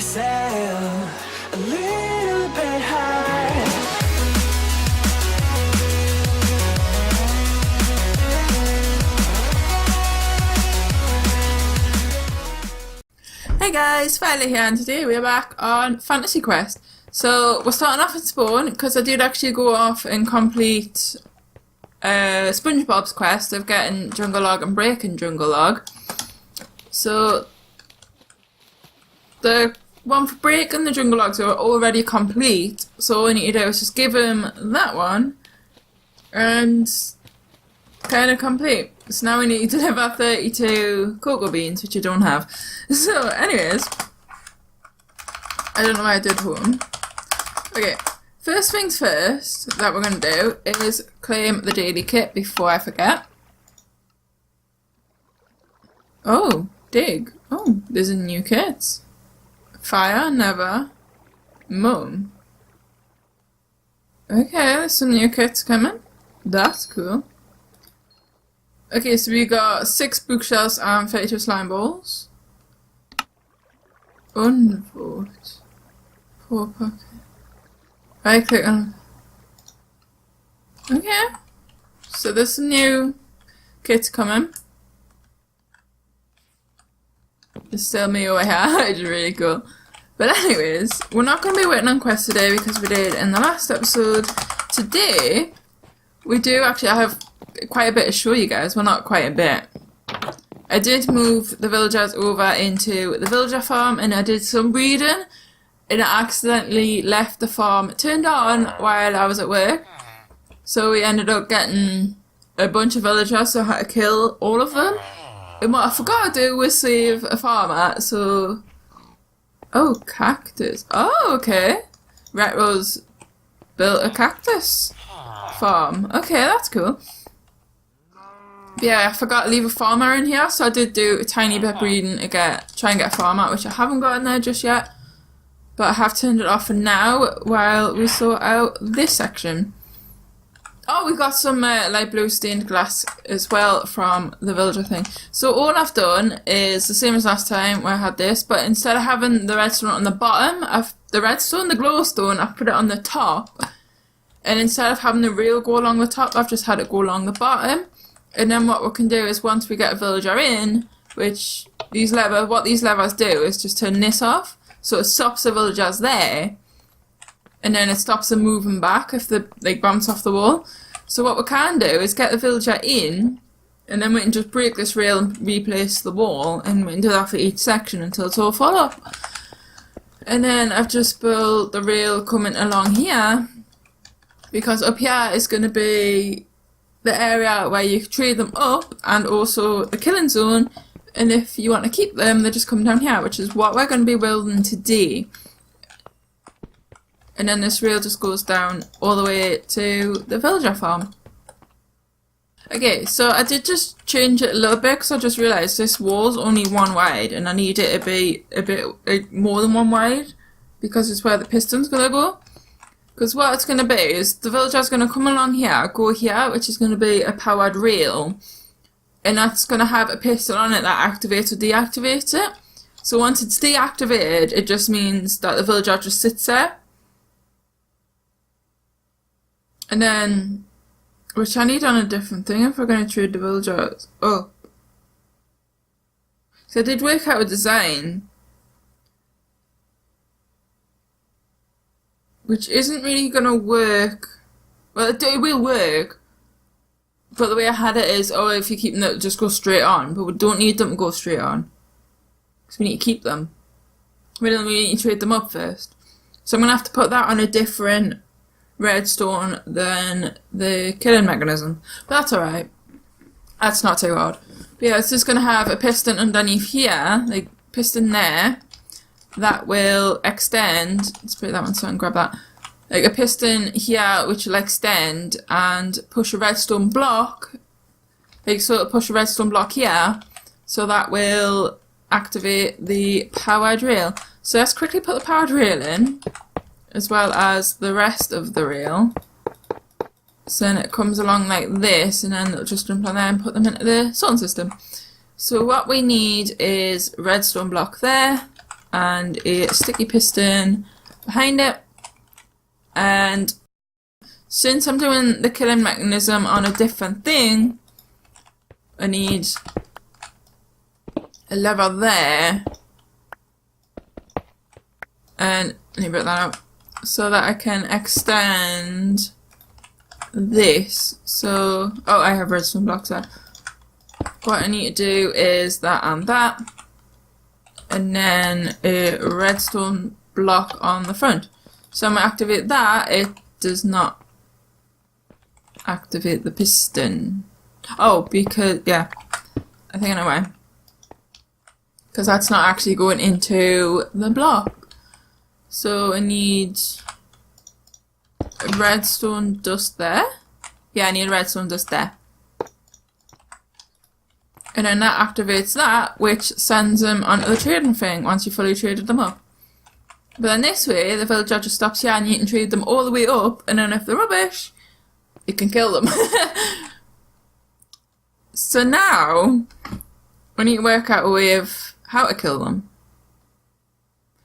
sail a little bit high. Hey guys, Violet here, and today we're back on fantasyQuest. So we're starting off at spawn because I did actually go off and complete SpongeBob's quest of getting Jungle Log and breaking Jungle Log. So the one for breaking the Jungle Logs are already complete, so all we need to do is just give him that one and kind of complete. So now we need to deliver 32 cocoa beans, which you don't have. So anyways, I don't know why I did home. Okay, first things first that we're going to do is claim the daily kit before I forget. Oh, dig. Oh, there's a new kit. Fire, never. Mum. Okay, there's some new kits coming. That's cool. Okay, so we got 6 bookshelves and 32 slime balls. Unvote. 4 pocket. Right click on. Okay. So there's some new kits coming. There's still me over here, which is really cool. But anyways, we're not going to be waiting on quests today because we did in the last episode. Today, we do actually, I have quite a bit to show you guys. Well, not quite a bit. I did move the villagers over into the villager farm and I did some breeding and I accidentally left the farm turned on while I was at work. So we ended up getting a bunch of villagers, so I had to kill all of them. And what I forgot to do was save a farmer, so... Oh, cactus. Oh, okay. Red Rose built a cactus farm. Okay, that's cool. Yeah, I forgot to leave a farmer in here, so I did do a tiny bit of breeding to try and get a farmer, which I haven't got in there just yet. But I have turned it off for now while we sort out this section. Oh, we got some light blue stained glass as well from the villager thing. So all I've done is the same as last time where I had this, but instead of having the redstone on the bottom, the glowstone, I've put it on the top. And instead of having the rail go along the top, I've just had it go along the bottom. And then what we can do is once we get a villager in, which what these levers do is just turn this off. So it stops the villagers there. And then it stops them moving back if they bounce off the wall. So what we can do is get the villager in, and then we can just break this rail and replace the wall, and we can do that for each section until it's all full up. And then I've just built the rail coming along here, because up here is going to be the area where you trade them up, and also the killing zone, and if you want to keep them, they just come down here, which is what we're going to be building today. And then this rail just goes down all the way to the villager farm. Okay, so I did just change it a little bit because I just realised this wall's only 1 wide and I need it to be a bit more than 1 wide because it's where the piston's going to go. Because what it's going to be is the villager's going to come along here, go here, which is going to be a powered rail. And that's going to have a piston on it that activates or deactivates it. So once it's deactivated, it just means that the villager just sits there. And then, which I need on a different thing if we're going to trade the villagers. Oh. So I did work out a design, which isn't really going to work. Well, it will work. But the way I had it is, oh, if you keep them, just go straight on. But we don't need them to go straight on. Because we need to keep them. We need to trade them up first. So I'm going to have to put that on a different redstone than the killing mechanism, but that's alright. That's not too hard. But yeah, it's just going to have a piston underneath here, like piston there, that will extend. Let's put that one so I can grab that. Like a piston here which will extend and push a redstone block, like so it'll push a redstone block here, so that will activate the powered rail. So let's quickly put the powered rail in, as well as the rest of the rail. So then it comes along like this, and then it'll just jump on there and put them into the sorting system. So what we need is redstone block there, and a sticky piston behind it. And since I'm doing the killing mechanism on a different thing, I need a lever there, and let me break that out so that I can extend this. So, oh, I have redstone blocks there. What I need to do is that and that, and then a redstone block on the front. So I'm going to activate that. It does not activate the piston. Oh, because, yeah, I think I know why. Because that's not actually going into the block. So I need a redstone dust there. Yeah, I need redstone dust there. And then that activates that, which sends them onto the trading thing once you fully traded them up. But then this way, the villager just stops here and you can trade them all the way up, and then if they're rubbish, you can kill them. So now, we need to work out a way of how to kill them.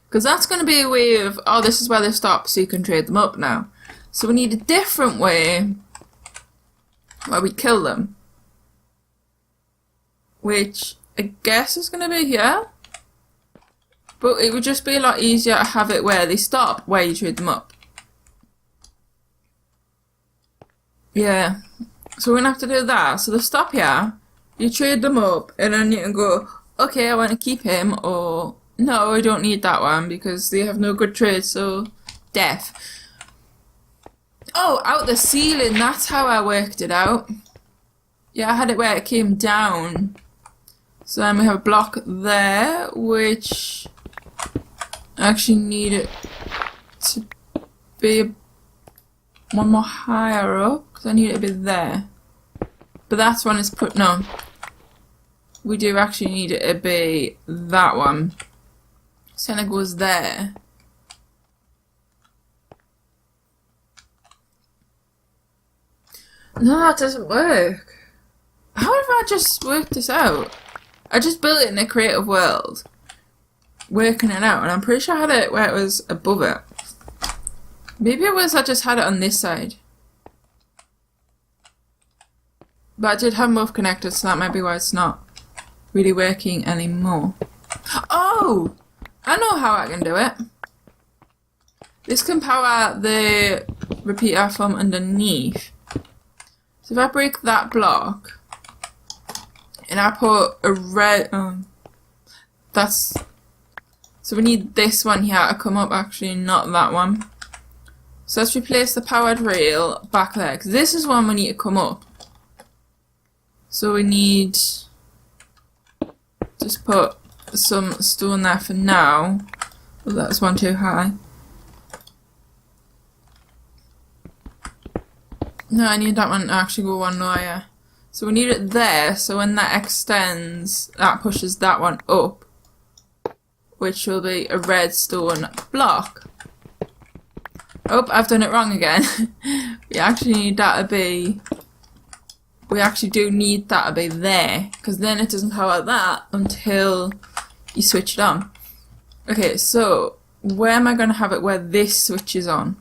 Because that's going to be a way of, oh, this is where they stop, so you can trade them up now. So we need a different way where we kill them. Which I guess is going to be here. But it would just be a lot easier to have it where they stop, where you trade them up. Yeah. So we're going to have to do that. So they stop here, you trade them up, and then you can go, okay, I want to keep him, or no, I don't need that one because they have no good trade, so death. Oh, out the ceiling, that's how I worked it out. Yeah, I had it where it came down. So then we have a block there, which I actually need it to be one more higher up, because I need it to be there. But that's one is put, no. We do actually need it to be that one. So then it goes there. No, that doesn't work. How have I just worked this out? I just built it in a creative world, working it out, and I'm pretty sure I had it where it was above it. Maybe it was I just had it on this side. But I did have them both connected, so that might be why it's not really working anymore. Oh! I know how I can do it. This can power the repeater from underneath. So if I break that block, and I put a red, that's, so we need this one here to come up, actually not that one. So let's replace the powered rail back there, because this is one we need to come up. So we need, just put some stone there for now. Oh, that's one too high. No, I need that one to actually go one lower. So we need it there, so when that extends, that pushes that one up, which will be a redstone block. Oh, I've done it wrong again. We actually need that to be, we actually do need that to be there, because then it doesn't power that until you switch it on. Okay, so where am I going to have it where this switches on?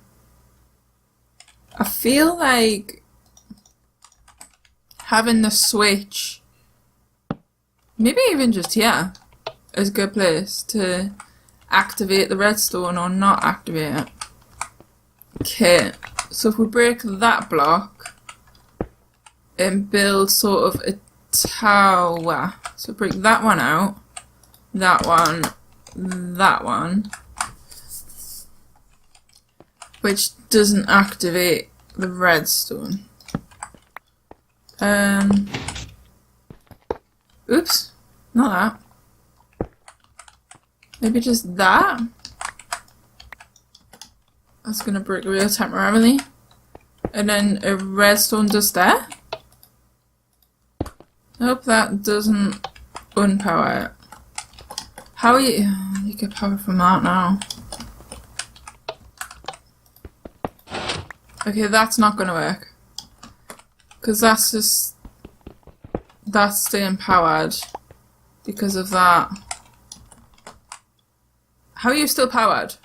I feel like having the switch, maybe even just here, is a good place to activate the redstone or not activate it. Okay, so if we break that block and build sort of a tower, so break that one out, that one, which doesn't activate the redstone. Oops, not that. Maybe just that. That's gonna break the wheel temporarily. And then a redstone dust there. Hope that doesn't unpower it. How are you? You get power from that now. Okay, that's not gonna work. Because that's just, that's staying powered because of that. How are you still powered?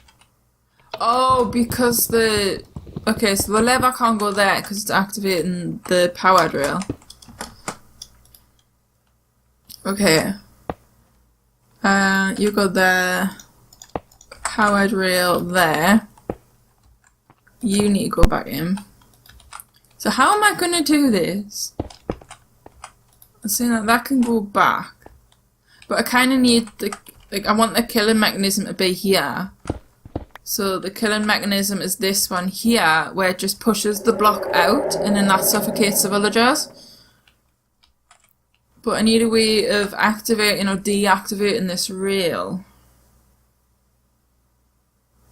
Oh, because the... Okay, so the lever can't go there because it's activating the powered rail. Okay. You go there. Powered rail there. You need to go back in. So how am I going to do this? I'm saying that can go back. But I kind of need the... Like, I want the killing mechanism to be here. So the killing mechanism is this one here, where it just pushes the block out and then that suffocates the villagers. But I need a way of activating or deactivating this rail.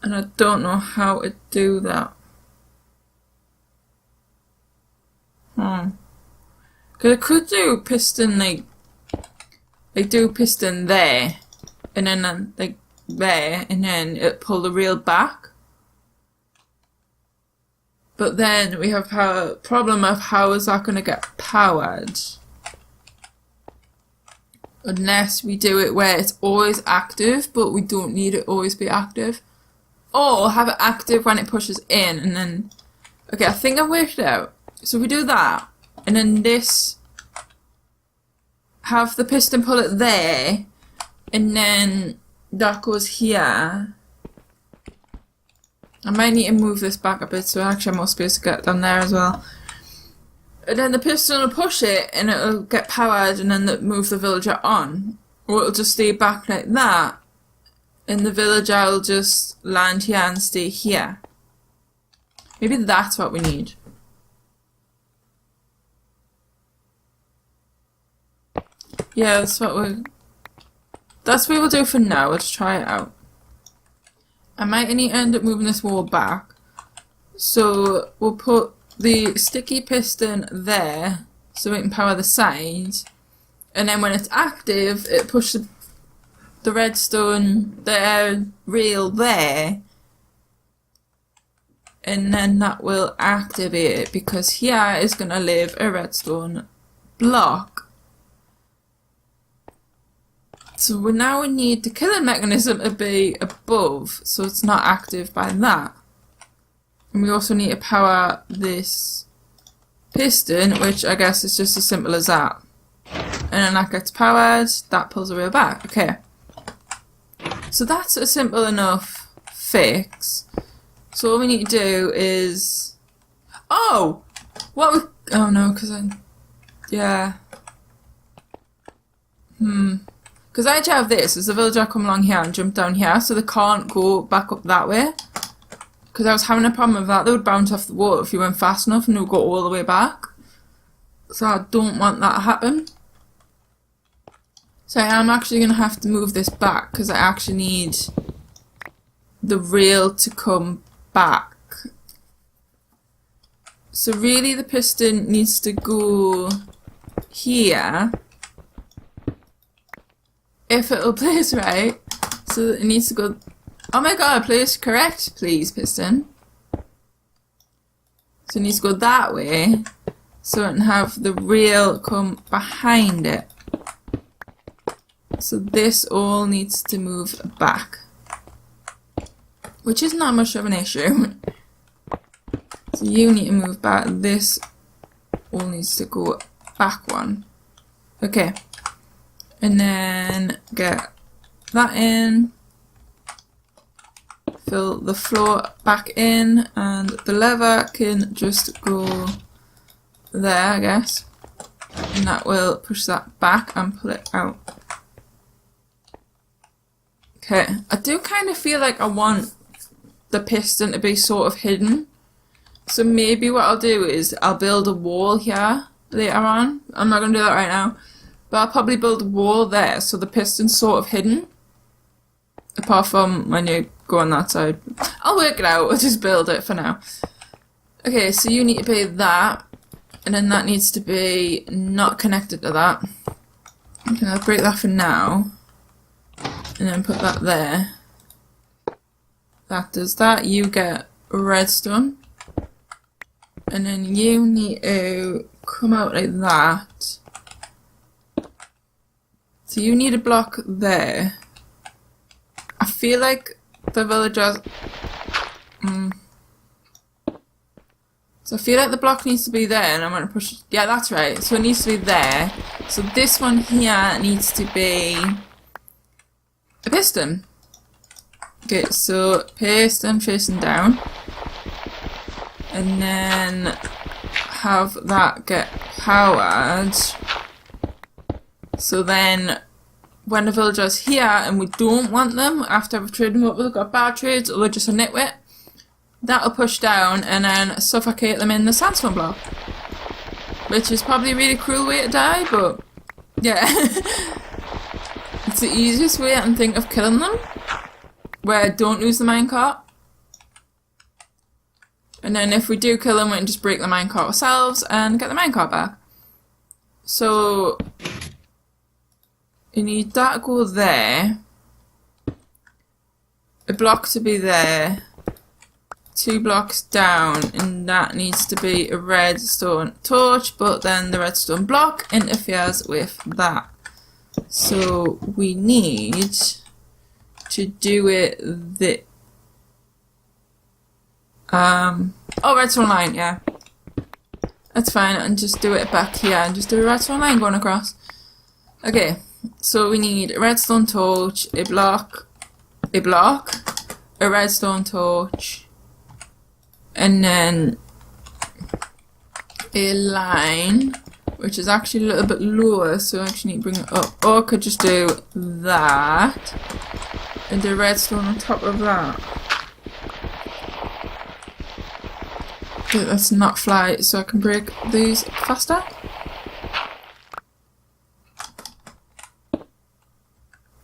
And I don't know how to do that. Because I could do piston, like do piston there. And then, like, there, and then it pull the rail back. But then we have a problem of how is that going to get powered? Unless we do it where it's always active, but we don't need it always be active. Or have it active when it pushes in, and then... Okay, I think I worked it out. So we do that, and then this... Have the piston pull it there, and then that goes here. I might need to move this back a bit so I actually have more space to get down there as well. And then the piston will push it and it'll get powered and then move the villager on. Or it'll just stay back like that. And the villager will just land here and stay here. Maybe that's what we need. Yeah, that's what we'll do for now. Let's try it out. I might need to end up moving this wall back. So we'll put the sticky piston there so we can power the sides. And then when it's active, it pushes the redstone, the rail there. And then that will activate it because here is going to live a redstone block. So we now need the killing mechanism to be above, so it's not active by that. And we also need to power this piston, which I guess is just as simple as that. And then that gets powered, that pulls the rail back. Okay. So that's a simple enough fix. So all we need to do is... Oh! What we... Oh no, because I... Yeah. Because I actually have this, is the villager come along here and jump down here, so they can't go back up that way. Because I was having a problem with that, they would bounce off the wall if you went fast enough and they would go all the way back. So I don't want that to happen. So I am actually going to have to move this back, because I actually need the rail to come back. So really the piston needs to go here. If it'll place right, so it needs to go... Oh my god, place correct, please, piston. So it needs to go that way, so it can have the rail come behind it. So this all needs to move back. Which is not much of an issue. So you need to move back, this all needs to go back one. Okay. And then get that in, fill the floor back in, and the lever can just go there, I guess. And that will push that back and pull it out. Okay, I do kind of feel like I want the piston to be sort of hidden. So maybe what I'll do is I'll build a wall here later on. I'm not going to do that right now. But I'll probably build a wall there so the piston's sort of hidden. Apart from when you go on that side. I'll work it out, I'll just build it for now. Okay, so you need to be that. And then that needs to be not connected to that. Okay, I'll break that for now. And then put that there. That does that. You get redstone. And then you need to come out like that. So you need a block there. I feel like the villagers... So I feel like the block needs to be there, and I'm going to push... Yeah, that's right. So it needs to be there. So this one here needs to be a piston. Okay, so piston facing down. And then have that get powered. So then when the villager's here and we don't want them, after we've traded them up, we've got bad trades, or they're just a nitwit, that'll push down and then suffocate them in the sandstone block. Which is probably a really cruel way to die, but yeah. It's the easiest way I can think of killing them. Where I don't lose the minecart. And then if we do kill them, we can just break the minecart ourselves and get the minecart back. So you need that to go there. A block to be there. 2 blocks down, and that needs to be a redstone torch, but then the redstone block interferes with that. So we need to do it oh, redstone line, yeah. That's fine, and just do it back here, and just do a redstone line going across. Okay, so we need a redstone torch, a block, a redstone torch, and then a line, which is actually a little bit lower, so I actually need to bring it up. Or I could just do that, and do redstone on top of that. Okay, let's not fly so I can break these faster.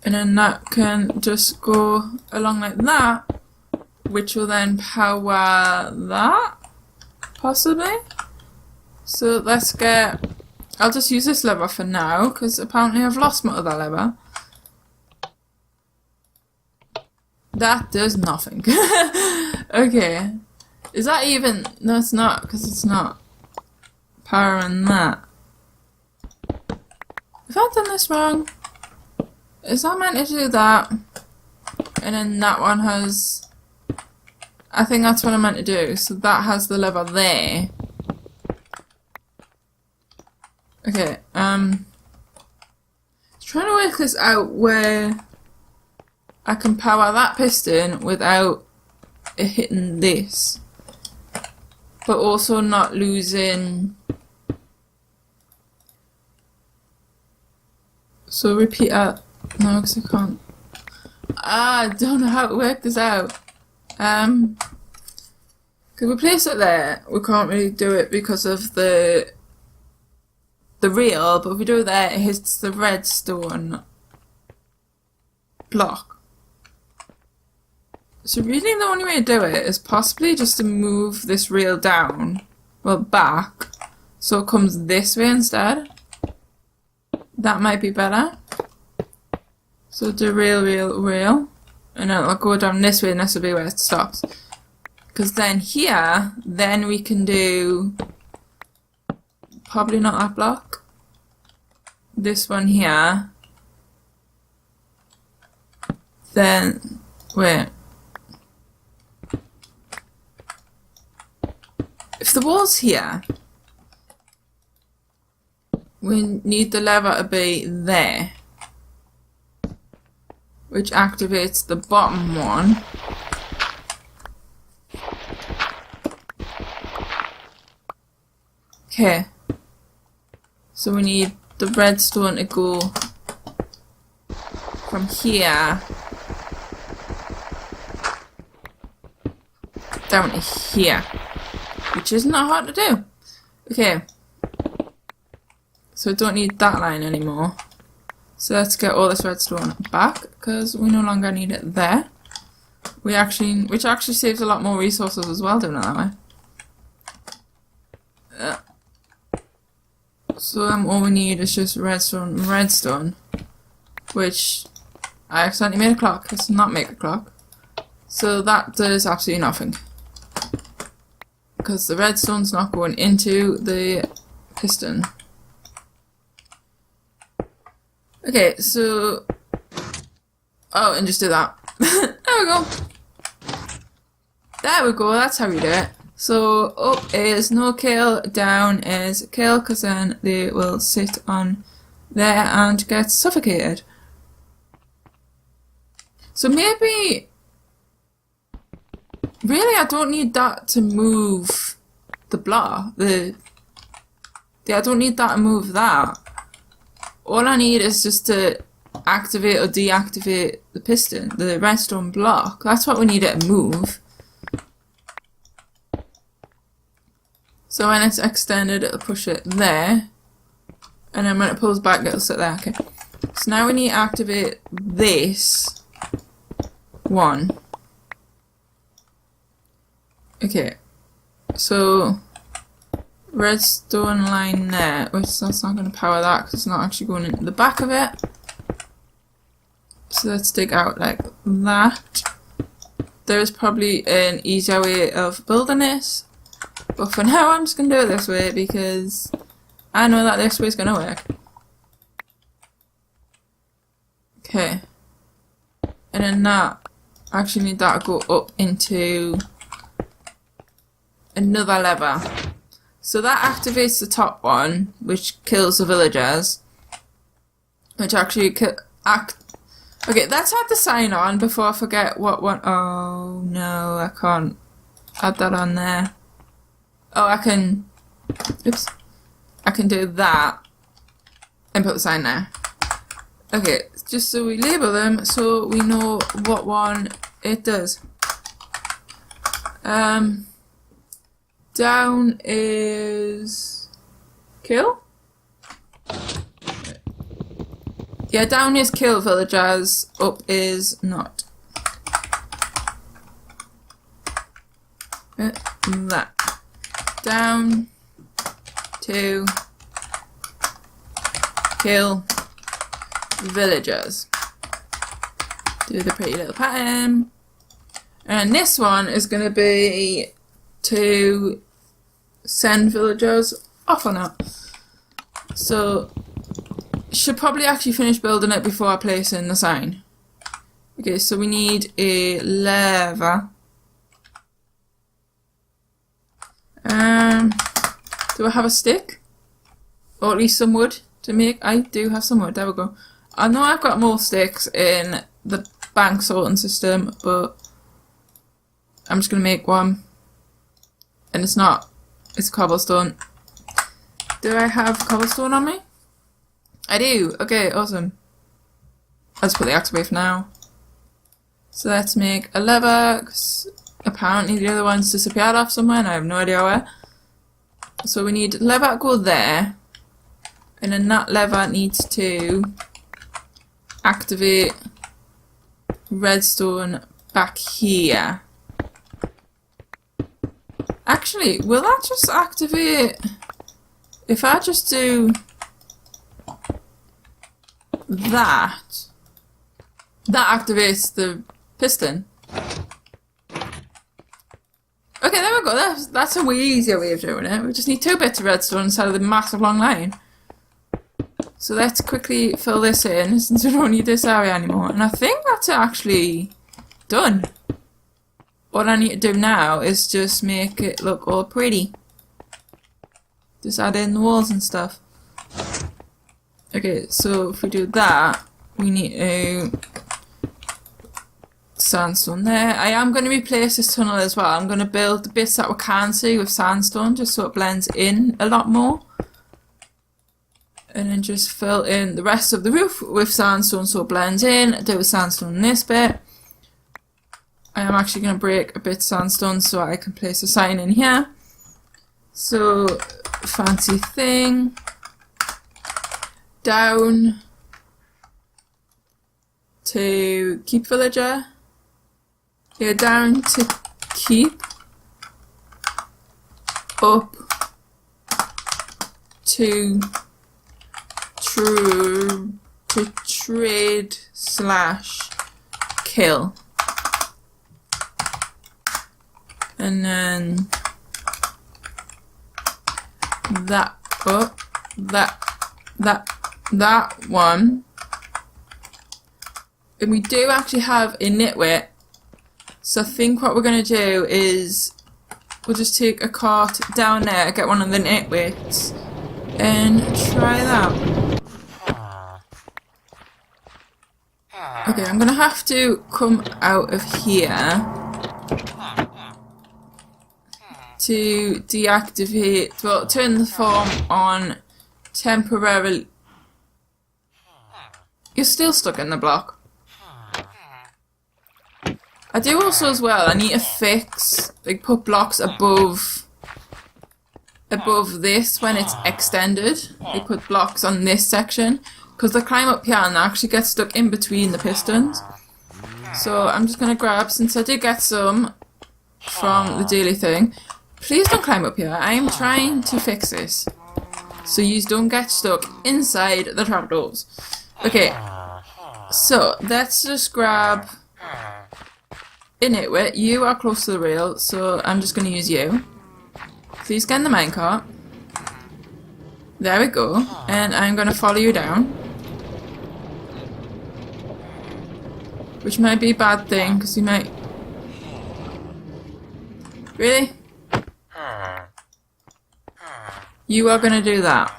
And then that can just go along like that, which will then power that, possibly. So let's get... I'll just use this lever for now, because apparently I've lost my other lever. That does nothing. Okay. Is that even... No, it's not, because it's not powering that. Have I done this wrong? Is that meant to do that? And then that one has... I think that's what I meant to do. So that has the lever there. Okay, trying to work this out where I can power that piston without it hitting this. But also not losing... So repeat that. No, because I can't. I don't know how to work this out. Because we place it there, we can't really do it because of the reel, but if we do it there, it hits the redstone block. So really the only way to do it is possibly just to move this reel down, well back, so it comes this way instead. That might be better. So do reel, and then it'll go down this way and this will be where it stops. Because then here, then we can do, probably not that block, this one here, then, wait, if the wall's here, we need the lever to be there, which activates the bottom one. Okay, so we need the redstone to go from here down to here, which is not hard to do. Okay, so we don't need that line anymore. So let's get all this redstone back, because we no longer need it there. Which actually saves a lot more resources as well, doing it that way. So all we need is just redstone, which I accidentally made a clock. Let's not make a clock. So that does absolutely nothing, because the redstone's not going into the piston. Okay, so... Oh, and just do that. There we go. There we go, that's how we do it. So up is no kill, down is kill, because then they will sit on there and get suffocated. So maybe, really I don't need that to move the block. I don't need that to move that. All I need is just to activate or deactivate the piston, the redstone block. That's what we need it to move. So when it's extended, it'll push it there. And then when it pulls back, it'll sit there. Okay. So now we need to activate this one. Okay. So redstone line there, which that's not going to power that because it's not actually going into the back of it. So let's dig out like that. There is probably an easier way of building this, but for now I'm just going to do it this way because I know that this way is going to work. Okay. And then that, I actually need that to go up into another lever. So that activates the top one, which kills the villagers. Which actually okay, let's add the sign on before I forget what one. Oh no, I can't add that on there. Oh, I can. Oops. I can do that and put the sign there. Okay, just so we label them so we know what one it does. Down is kill? Yeah, down is kill villagers, up is not. That. Down to kill villagers. Do the pretty little pattern. And this one is going to be to send villagers off on it. So should probably actually finish building it before I place in the sign. Okay, so we need a lever. Do I have a stick? Or at least some wood to make? I do have some wood, there we go. I know I've got more sticks in the bank sorting system, but I'm just going to make one. And it's not, it's cobblestone. Do I have cobblestone on me? I do. Okay, awesome. I'll just put the axe away for now. So let's make a lever, because apparently the other one's disappeared off somewhere and I have no idea where. So we need lever to go there. And then that lever needs to activate redstone back here. Actually, will that just activate... If I just do that, that activates the piston. Okay, there we go. That's a way easier way of doing it. We just need 2 bits of redstone instead of the massive long line. So let's quickly fill this in since we don't need this area anymore. And I think that's actually done. What I need to do now is just make it look all pretty. Just add in the walls and stuff. Okay, so if we do that, we need to sandstone there. I am going to replace this tunnel as well. I'm going to build the bits that we can see with sandstone just so it blends in a lot more. And then just fill in the rest of the roof with sandstone so it blends in. Do with sandstone in this bit. I am actually going to break a bit of sandstone so I can place a sign in here. So, fancy thing. Down to keep villager. Yeah, down to keep. Up to trade / kill. And then that up, that one And we do actually have a nitwit. So I think what we're going to do is we'll just take a cart down there, get one of the nitwits, and try that. Okay, I'm going to have to come out of here to deactivate, well, turn the form on temporarily. You're still stuck in the block. I do also as well, I need to fix, like put blocks above this when it's extended. They put blocks on this section because they climb up here and they actually get stuck in between the pistons. So I'm just going to grab, since I did get some from the daily thing, please don't climb up here. I am trying to fix this so you don't get stuck inside the trapdoors. Okay, so let's just grab a nitwit. You are close to the rail, so I'm just going to use you. Please get in the minecart. There we go. And I'm going to follow you down. Which might be a bad thing, because you might... Really? You are going to do that.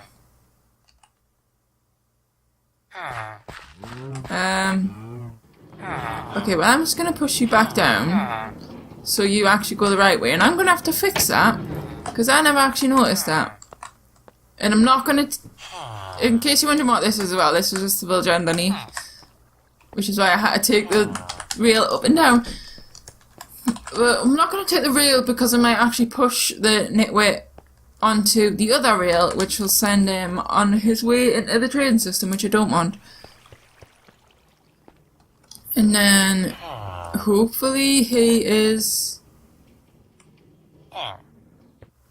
Okay, well I'm just going to push you back down so you actually go the right way, and I'm going to have to fix that because I never actually noticed that. And I'm not going to, in case you're wondering what this is about, this was just the villager underneath, which is why I had to take the rail up and down. Well, I'm not going to take the rail because I might actually push the nitwit onto the other rail, which will send him on his way into the train system, which I don't want. And then, hopefully he is...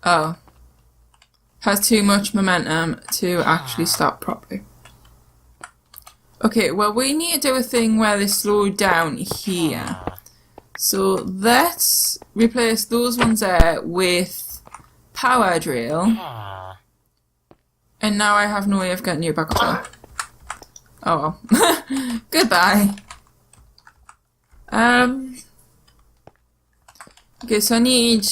Oh. Has too much momentum to actually stop properly. Okay, well we need to do a thing where they slow down here. So let's replace those ones there with powered rail. And now I have no way of getting you back up there. Oh well. Goodbye. Okay, so I need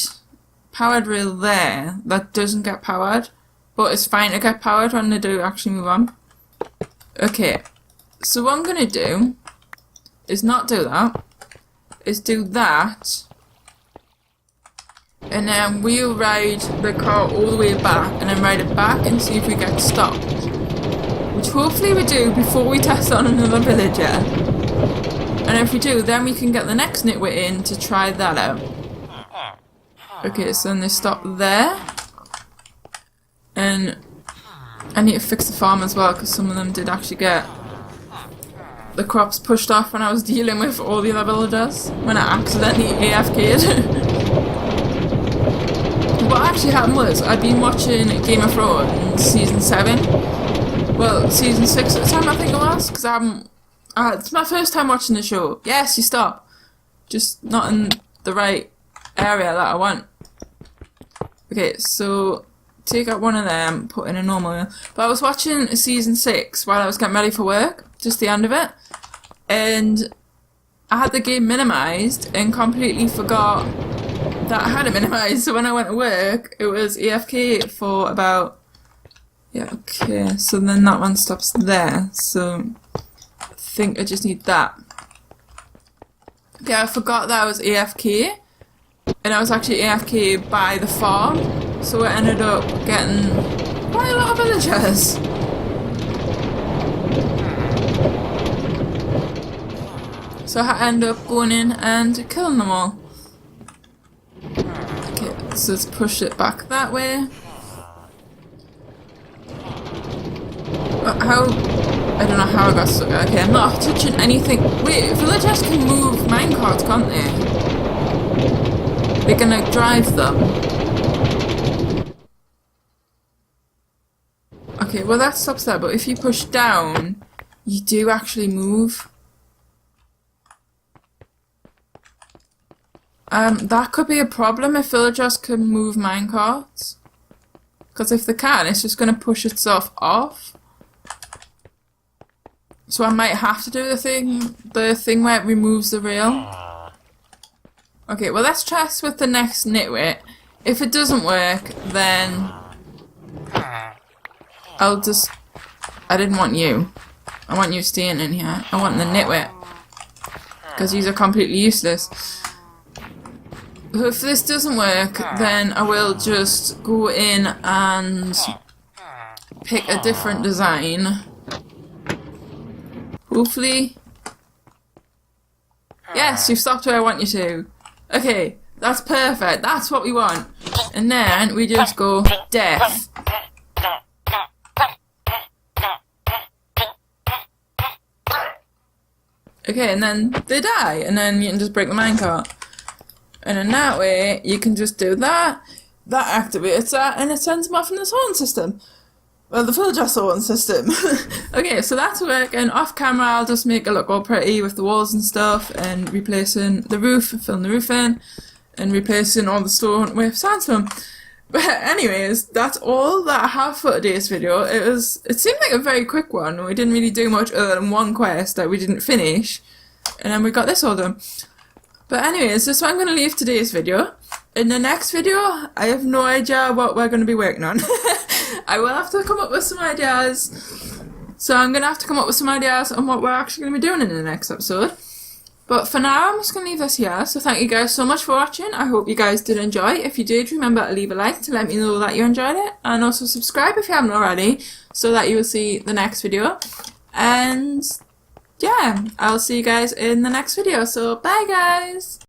powered rail there. That doesn't get powered, but it's fine to get powered when they do actually move on. Okay, so what I'm gonna do is not do that, is do that, and then we'll ride the car all the way back and then ride it back and see if we get stopped. Which hopefully we do before we test on another villager. And if we do, then we can get the next nitwit in to try that out. Okay, so then they stop there. And I need to fix the farm as well, because some of them did actually get the crops pushed off when I was dealing with all the other villagers. When I accidentally AFK'd. What actually happened was, I'd been watching Game of Thrones season 7. Well, season 6 at the time I think it was, because I haven't... it's my first time watching the show. Yes, you stop. Just not in the right area that I want. Okay, so take out one of them, put in a normal one. But I was watching season 6 while I was getting ready for work, just the end of it. And I had the game minimised and completely forgot that I had it minimised. So when I went to work, it was AFK for about... Yeah, okay. So then that one stops there. So... I think I just need that. Okay, I forgot that I was AFK, and I was actually AFK by the farm, so I ended up getting quite a lot of villagers. So I ended up going in and killing them all. Okay, so let's push it back that way. How... I don't know how I got stuck. Okay, I'm not touching anything. Wait, villagers can move minecarts, can't they? They can like drive them. Okay, well that stops there, but if you push down, you do actually move. That could be a problem if villagers can move minecarts. Because if they can, it's just going to push itself off. So I might have to do the thing where it removes the rail. Okay, well let's test with the next nitwit. If it doesn't work, then I'll just... I didn't want you. I want you staying in here. I want the nitwit. Because these are completely useless. So if this doesn't work, then I will just go in and pick a different design. Hopefully. Yes, you've stopped where I want you to. Okay, that's perfect. That's what we want. And then we just go death. Okay, and then they die, and then you can just break the minecart. And in that way, you can just do that, that activates that, and it sends them off in the sewing system. Well, the villager sewing system. Okay, so that's working. Off camera, I'll just make it look all pretty with the walls and stuff, and replacing the roof, filling the roof in, and replacing all the stone with sandstone. But anyways, that's all that I have for today's video. It seemed like a very quick one. We didn't really do much other than one quest that we didn't finish. And then we got this all done. But anyways, this is what I'm going to leave today's video. In the next video, I have no idea what we're going to be working on. I will have to come up with some ideas. So I'm going to have to come up with some ideas on what we're actually going to be doing in the next episode. But for now, I'm just going to leave this here. So thank you guys so much for watching. I hope you guys did enjoy. If you did, remember to leave a like to let me know that you enjoyed it. And also subscribe if you haven't already, so that you will see the next video. And yeah, I'll see you guys in the next video. So bye guys!